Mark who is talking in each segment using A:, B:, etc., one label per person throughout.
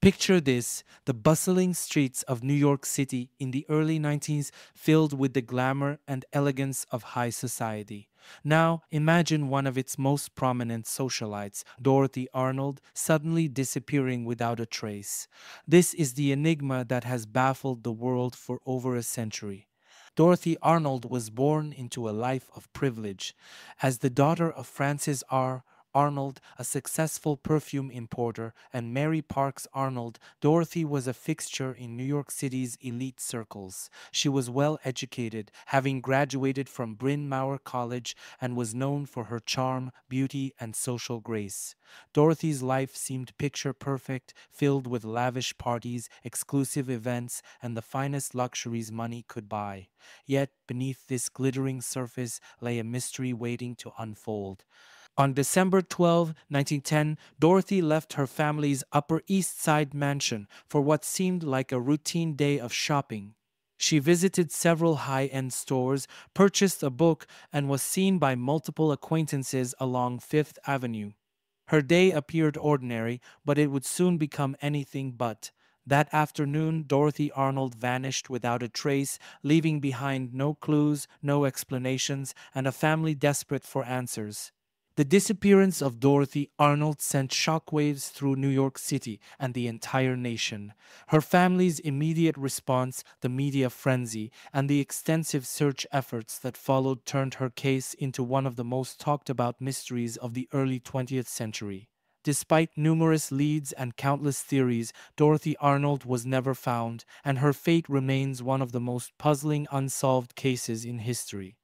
A: Picture this: the bustling streets of New York City in the early 90s filled with the glamour and elegance of high society. Now, imagine one of its most prominent socialites, Dorothy Arnold, suddenly disappearing without a trace. This is the enigma that has baffled the world for over a century. Dorothy Arnold was born into a life of privilege. As the daughter of Francis R. Arnold, a successful perfume importer, and Mary Parks Arnold, Dorothy was a fixture in New York City's elite circles. She was well educated, having graduated from Bryn Mawr College, and was known for her charm, beauty, and social grace. Dorothy's life seemed picture perfect, filled with lavish parties, exclusive events, and the finest luxuries money could buy. Yet, beneath this glittering surface lay a mystery waiting to unfold. On December 12, 1910, Dorothy left her family's Upper East Side mansion for what seemed like a routine day of shopping. She visited several high-end stores, purchased a book, and was seen by multiple acquaintances along Fifth Avenue. Her day appeared ordinary, but it would soon become anything but. That afternoon, Dorothy Arnold vanished without a trace, leaving behind no clues, no explanations, and a family desperate for answers. The disappearance of Dorothy Arnold sent shockwaves through New York City and the entire nation. Her family's immediate response, the media frenzy, and the extensive search efforts that followed turned her case into one of the most talked about mysteries of the early 20th century. Despite numerous leads and countless theories, Dorothy Arnold was never found, and her fate remains one of the most puzzling unsolved cases in history.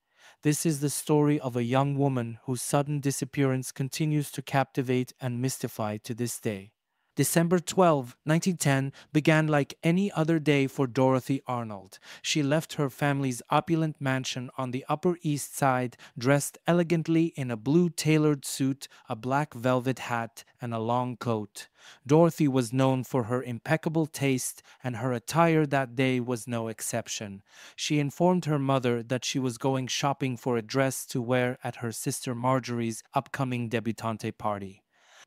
A: This is the story of a young woman whose sudden disappearance continues to captivate and mystify to this day. December 12, 1910 began like any other day for Dorothy Arnold. She left her family's opulent mansion on the Upper East Side, dressed elegantly in a blue tailored suit, a black velvet hat, and a long coat. Dorothy was known for her impeccable taste, and her attire that day was no exception. She informed her mother that she was going shopping for a dress to wear at her sister Marjorie's upcoming debutante party.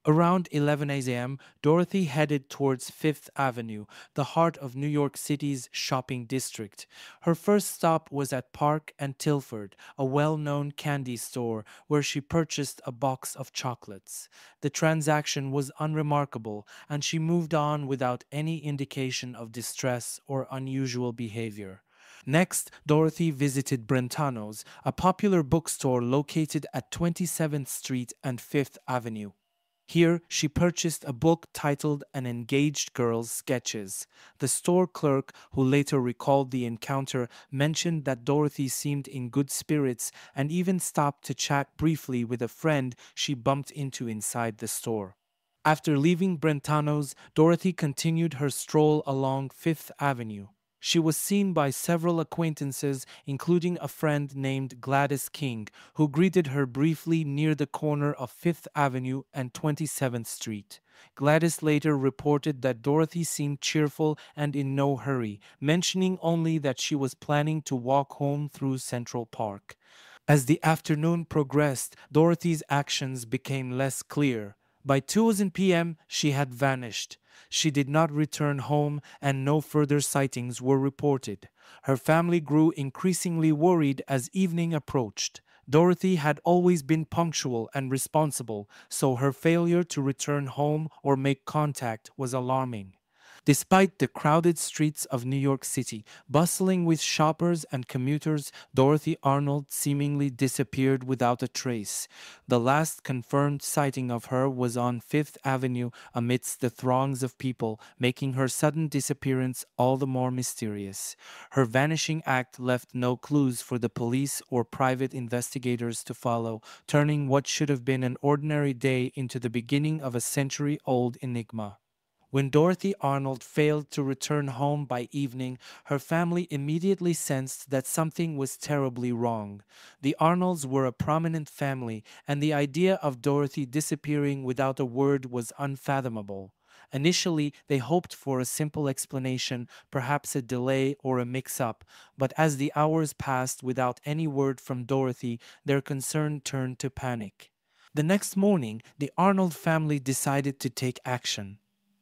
A: Around 11 a.m., Dorothy headed towards Fifth Avenue, the heart of New York City's shopping district. Her first stop was at Park and Tilford, a well-known candy store where she purchased a box of chocolates. The transaction was unremarkable, and she moved on without any indication of distress or unusual behavior. Next, Dorothy visited Brentano's, a popular bookstore located at 27th Street and Fifth Avenue. Here, she purchased a book titled An Engaged Girl's Sketches. The store clerk, who later recalled the encounter, mentioned that Dorothy seemed in good spirits and even stopped to chat briefly with a friend she bumped into inside the store. After leaving Brentano's, Dorothy continued her stroll along Fifth Avenue. She was seen by several acquaintances, including a friend named Gladys King, who greeted her briefly near the corner of Fifth Avenue and 27th Street. Gladys later reported that Dorothy seemed cheerful and in no hurry, mentioning only that she was planning to walk home through Central Park. As the afternoon progressed, Dorothy's actions became less clear. By 2 p.m., she had vanished. She did not return home, and no further sightings were reported. Her family grew increasingly worried as evening approached. Dorothy had always been punctual and responsible, so her failure to return home or make contact was alarming. Despite the crowded streets of New York City, bustling with shoppers and commuters, Dorothy Arnold seemingly disappeared without a trace. The last confirmed sighting of her was on Fifth Avenue amidst the throngs of people, making her sudden disappearance all the more mysterious. Her vanishing act left no clues for the police or private investigators to follow, turning what should have been an ordinary day into the beginning of a century-old enigma. When Dorothy Arnold failed to return home by evening, her family immediately sensed that something was terribly wrong. The Arnolds were a prominent family, and the idea of Dorothy disappearing without a word was unfathomable. Initially, they hoped for a simple explanation, perhaps a delay or a mix-up, but as the hours passed without any word from Dorothy, their concern turned to panic. The next morning, the Arnold family decided to take action.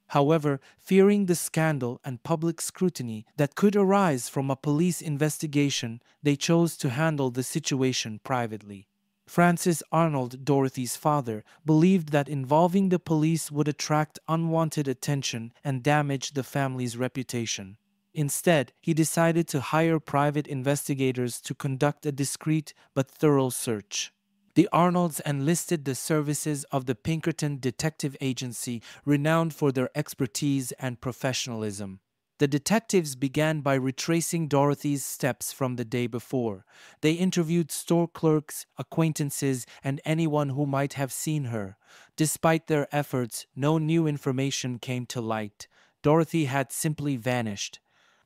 A: However, fearing the scandal and public scrutiny that could arise from a police investigation, they chose to handle the situation privately. Francis Arnold, Dorothy's father, believed that involving the police would attract unwanted attention and damage the family's reputation. Instead, he decided to hire private investigators to conduct a discreet but thorough search. The Arnolds enlisted the services of the Pinkerton Detective Agency, renowned for their expertise and professionalism. The detectives began by retracing Dorothy's steps from the day before. They interviewed store clerks, acquaintances, and anyone who might have seen her. Despite their efforts, no new information came to light. Dorothy had simply vanished.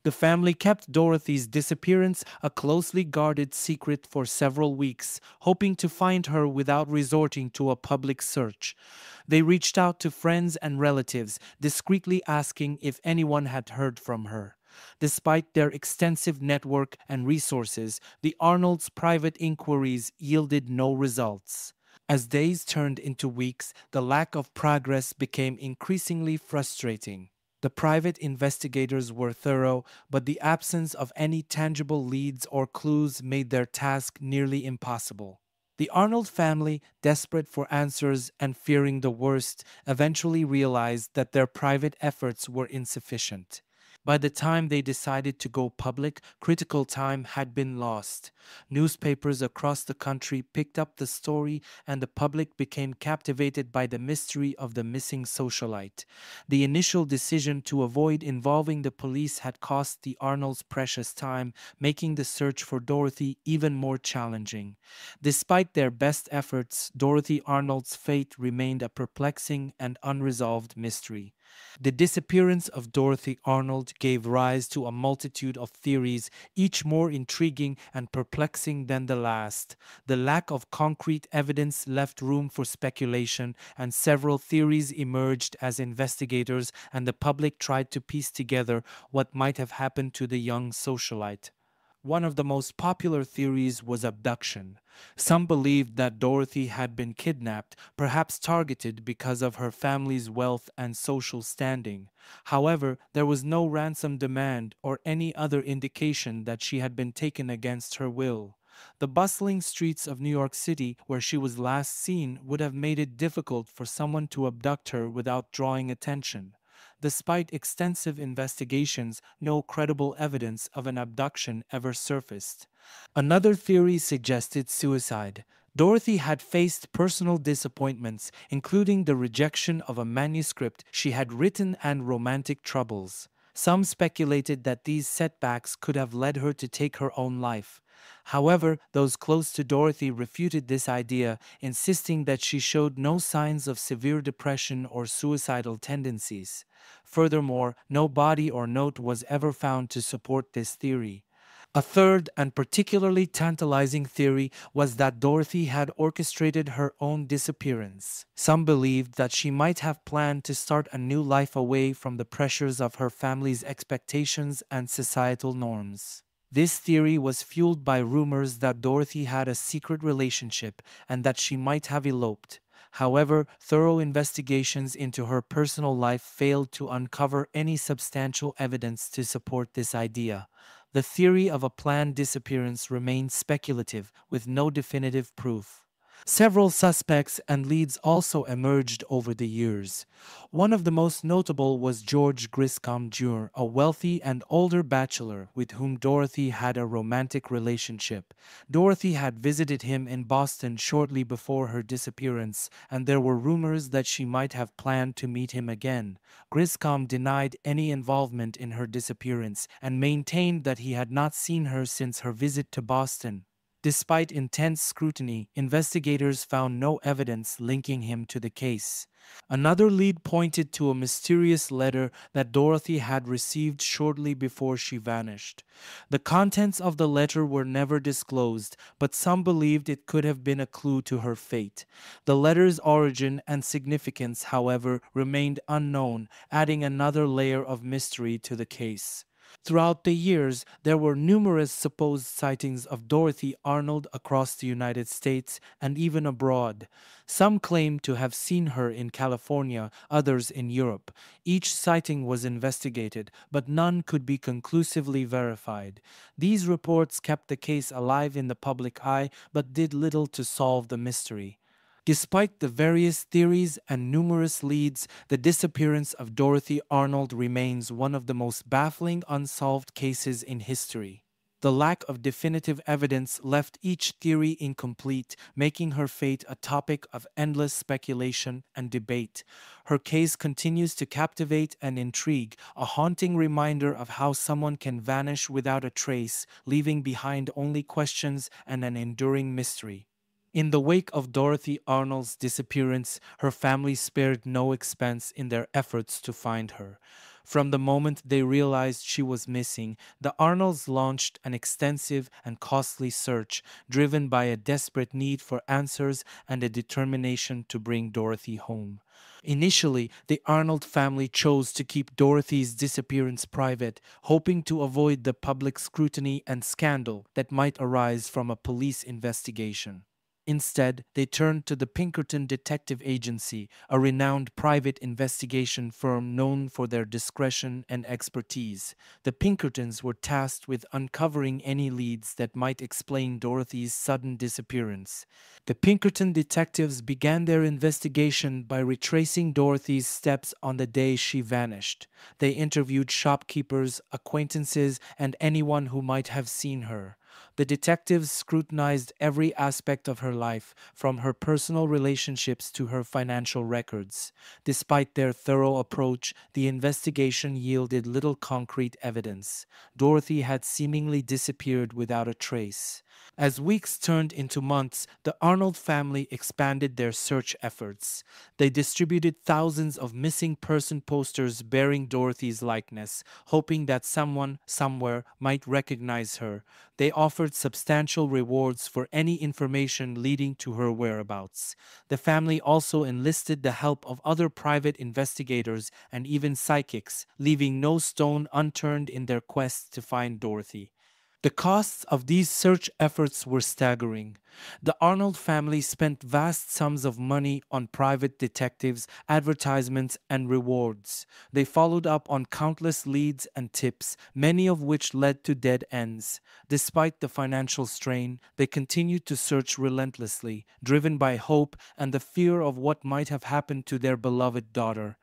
A: The family kept Dorothy's disappearance a closely guarded secret for several weeks, hoping to find her without resorting to a public search. They reached out to friends and relatives, discreetly asking if anyone had heard from her. Despite their extensive network and resources, the Arnolds' private inquiries yielded no results. As days turned into weeks, the lack of progress became increasingly frustrating. The private investigators were thorough, but the absence of any tangible leads or clues made their task nearly impossible. The Arnold family, desperate for answers and fearing the worst, eventually realized that their private efforts were insufficient. By the time they decided to go public, critical time had been lost. Newspapers across the country picked up the story, and the public became captivated by the mystery of the missing socialite. The initial decision to avoid involving the police had cost the Arnolds precious time, making the search for Dorothy even more challenging. Despite their best efforts, Dorothy Arnold's fate remained a perplexing and unresolved mystery. The disappearance of Dorothy Arnold gave rise to a multitude of theories, each more intriguing and perplexing than the last. The lack of concrete evidence left room for speculation, and several theories emerged as investigators and the public tried to piece together what might have happened to the young socialite. One of the most popular theories was abduction. Some believed that Dorothy had been kidnapped, perhaps targeted because of her family's wealth and social standing. However, there was no ransom demand or any other indication that she had been taken against her will. The bustling streets of New York City, where she was last seen, would have made it difficult for someone to abduct her without drawing attention. Despite extensive investigations, no credible evidence of an abduction ever surfaced. Another theory suggested suicide. Dorothy had faced personal disappointments, including the rejection of a manuscript she had written and romantic troubles. Some speculated that these setbacks could have led her to take her own life. However, those close to Dorothy refuted this idea, insisting that she showed no signs of severe depression or suicidal tendencies. Furthermore, no body or note was ever found to support this theory. A third and particularly tantalizing theory was that Dorothy had orchestrated her own disappearance. Some believed that she might have planned to start a new life away from the pressures of her family's expectations and societal norms. This theory was fueled by rumors that Dorothy had a secret relationship and that she might have eloped. However, thorough investigations into her personal life failed to uncover any substantial evidence to support this idea. The theory of a planned disappearance remains speculative, with no definitive proof. Several suspects and leads also emerged over the years. One of the most notable was George Griscom Jr., a wealthy and older bachelor with whom Dorothy had a romantic relationship. Dorothy had visited him in Boston shortly before her disappearance, and there were rumors that she might have planned to meet him again. Griscom denied any involvement in her disappearance and maintained that he had not seen her since her visit to Boston. Despite intense scrutiny, investigators found no evidence linking him to the case. Another lead pointed to a mysterious letter that Dorothy had received shortly before she vanished. The contents of the letter were never disclosed, but some believed it could have been a clue to her fate. The letter's origin and significance, however, remained unknown, adding another layer of mystery to the case. Throughout the years, there were numerous supposed sightings of Dorothy Arnold across the United States and even abroad. Some claimed to have seen her in California, others in Europe. Each sighting was investigated, but none could be conclusively verified. These reports kept the case alive in the public eye, but did little to solve the mystery. Despite the various theories and numerous leads, the disappearance of Dorothy Arnold remains one of the most baffling unsolved cases in history. The lack of definitive evidence left each theory incomplete, making her fate a topic of endless speculation and debate. Her case continues to captivate and intrigue, a haunting reminder of how someone can vanish without a trace, leaving behind only questions and an enduring mystery. In the wake of Dorothy Arnold's disappearance, her family spared no expense in their efforts to find her. From the moment they realized she was missing, the Arnolds launched an extensive and costly search, driven by a desperate need for answers and a determination to bring Dorothy home. Initially, the Arnold family chose to keep Dorothy's disappearance private, hoping to avoid the public scrutiny and scandal that might arise from a police investigation. Instead, they turned to the Pinkerton Detective Agency, a renowned private investigation firm known for their discretion and expertise. The Pinkertons were tasked with uncovering any leads that might explain Dorothy's sudden disappearance. The Pinkerton detectives began their investigation by retracing Dorothy's steps on the day she vanished. They interviewed shopkeepers, acquaintances, and anyone who might have seen her. The detectives scrutinized every aspect of her life, from her personal relationships to her financial records. Despite their thorough approach, the investigation yielded little concrete evidence. Dorothy had seemingly disappeared without a trace. As weeks turned into months, the Arnold family expanded their search efforts. They distributed thousands of missing person posters bearing Dorothy's likeness, hoping that someone, somewhere, might recognize her. They offered substantial rewards for any information leading to her whereabouts. The family also enlisted the help of other private investigators and even psychics, leaving no stone unturned in their quest to find Dorothy. The costs of these search efforts were staggering. The Arnold family spent vast sums of money on private detectives, advertisements, and rewards. They followed up on countless leads and tips, many of which led to dead ends. Despite the financial strain, they continued to search relentlessly, driven by hope and the fear of what might have happened to their beloved daughter.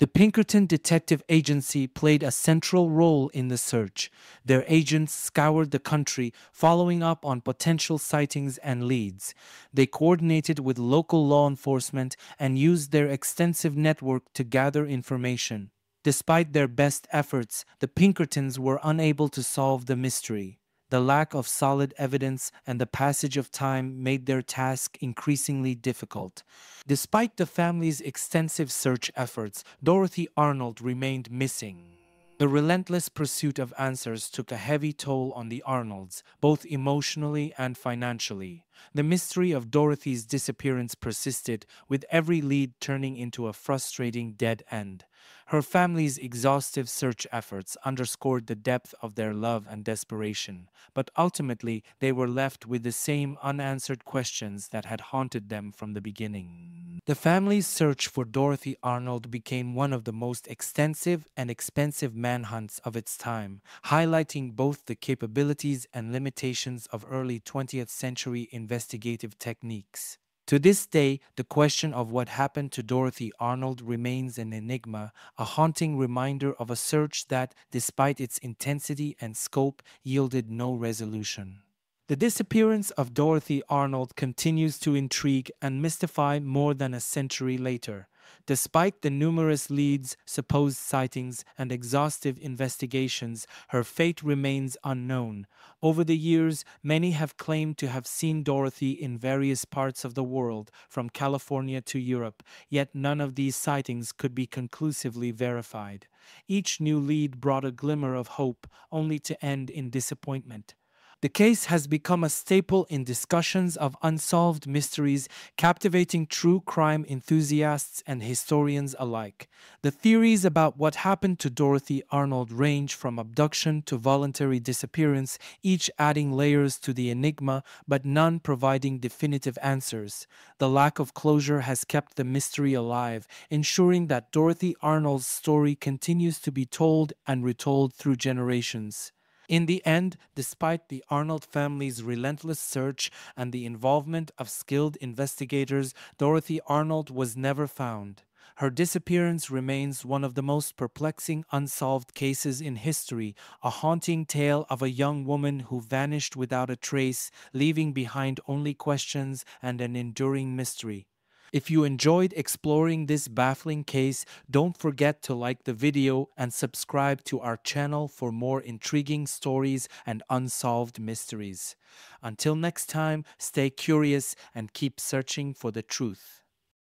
A: The Pinkerton Detective Agency played a central role in the search. Their agents scoured the country, following up on potential sightings and leads. They coordinated with local law enforcement and used their extensive network to gather information. Despite their best efforts, the Pinkertons were unable to solve the mystery. The lack of solid evidence and the passage of time made their task increasingly difficult. Despite the family's extensive search efforts, Dorothy Arnold remained missing. The relentless pursuit of answers took a heavy toll on the Arnolds, both emotionally and financially. The mystery of Dorothy's disappearance persisted, with every lead turning into a frustrating dead end. Her family's exhaustive search efforts underscored the depth of their love and desperation, but ultimately they were left with the same unanswered questions that had haunted them from the beginning. The family's search for Dorothy Arnold became one of the most extensive and expensive manhunts of its time, highlighting both the capabilities and limitations of early 20th century investigative techniques. To this day, the question of what happened to Dorothy Arnold remains an enigma, a haunting reminder of a search that, despite its intensity and scope, yielded no resolution. The disappearance of Dorothy Arnold continues to intrigue and mystify more than a century later. Despite the numerous leads, supposed sightings, and exhaustive investigations, her fate remains unknown. Over the years, many have claimed to have seen Dorothy in various parts of the world, from California to Europe, yet none of these sightings could be conclusively verified. Each new lead brought a glimmer of hope, only to end in disappointment. The case has become a staple in discussions of unsolved mysteries, captivating true crime enthusiasts and historians alike. The theories about what happened to Dorothy Arnold range from abduction to voluntary disappearance, each adding layers to the enigma, but none providing definitive answers. The lack of closure has kept the mystery alive, ensuring that Dorothy Arnold's story continues to be told and retold through generations. In the end, despite the Arnold family's relentless search and the involvement of skilled investigators, Dorothy Arnold was never found. Her disappearance remains one of the most perplexing unsolved cases in history, a haunting tale of a young woman who vanished without a trace, leaving behind only questions and an enduring mystery. If you enjoyed exploring this baffling case, don't forget to like the video and subscribe to our channel for more intriguing stories and unsolved mysteries. Until next time, stay curious and keep searching for the truth.